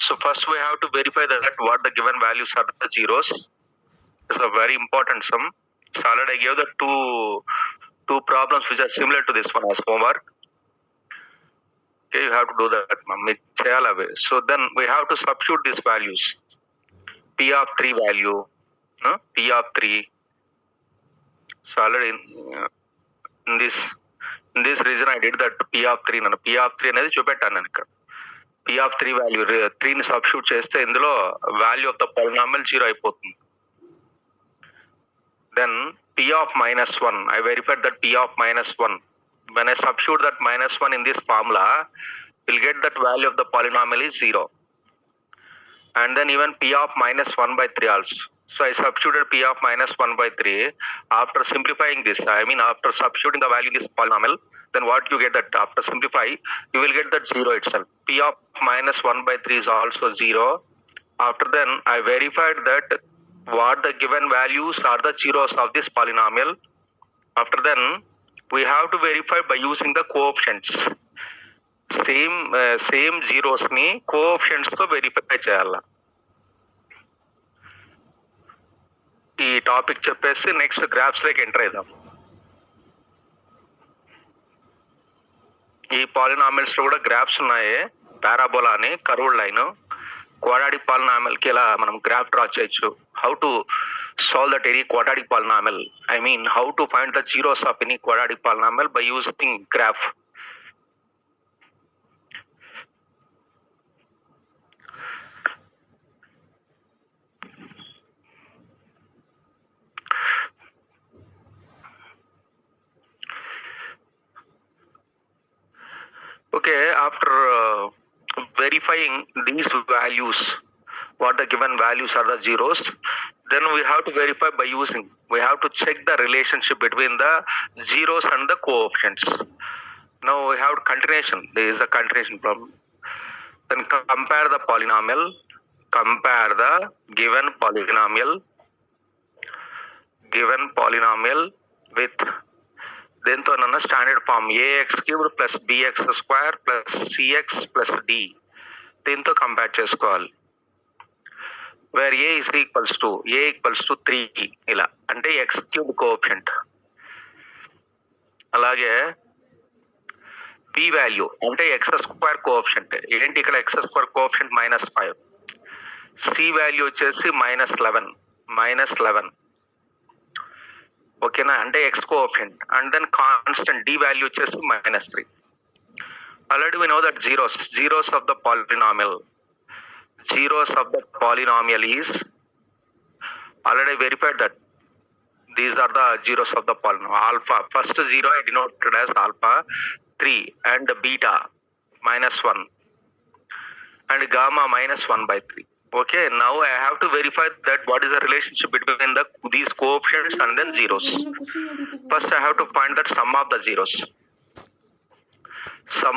So first we have to verify that what the given values are the zeros. It's a very important sum. So already I gave the two problems which are similar to this one as homework. Okay, you have to do that, ma'am. So then we have to substitute these values. P of 3 value, no? P of 3. So already in this reason I did that P of 3 నన్ను P of 3 అనేది చూపెట్టాను నేను ఇక్కడ. P of 3 value 3ని substitute చేస్తే ఇందులో value of the polynomial 0 అయిపోతుంది. Then P of minus 1, I verified that P of minus 1. When I substitute that minus 1 in this formula, we'll get that value of the polynomial is 0. And then even P of minus 1 by 3 also. So I substituted P of minus 1 by 3. After simplifying this, I mean after substituting the value in this polynomial, then what you get that after simplify, you will get that 0 itself. P of minus 1 by 3 is also 0. After then, I verified that what the given values are the zeros of this polynomial. After then, we have to verify by using the coefficients. Same zeros ni coefficients తో verify చేయాలి. ఈ topic చెప్పేసి next graphs లోకి enter అవుదాం. ఈ polynomials లో కూడా graphs ఉన్నాయి. పారాబోలా అని, కర్వ్డ్ లైన్, క్వాడ్రాటిక్ పాలినామిల్ కి ఇలా మనం గ్రాఫ్ డ్రా చేయొచ్చు. How to solve that any quadratic polynomial. I mean how to find the zeros of any quadratic polynomial by using graph. Okay, after verifying these values, what the given values are the zeros, then we have to verify by using, we have to check the relationship between the zeros and the coefficients. Now we have continuation. There is a continuation problem. Then compare the polynomial, compare the given polynomial with దీంతో నన్న standard form ax cubed plus bx square plus cx plus d దీంతో compare చేసుకోవాలి. Where a equals to 3 ఇలా అంటే x cube coefficient. అలాగే p value అంటే x square coefficient. ఏంటి ఇక్కడ x square coefficient -5. c value వచ్చేసి -11 ఓకేనా, అంటే x coefficient. And then constant d value వచ్చేసి -3. Already we know that zeros of the polynomial is, already verified that these are the zeros of the polynomial. Alpha, first 0 I denoted as alpha 3 and beta -1 and gamma -1/3. Okay, now I have to verify that what is the relationship between these coefficients and then zeros. First I have to find that sum of the zeros. Sum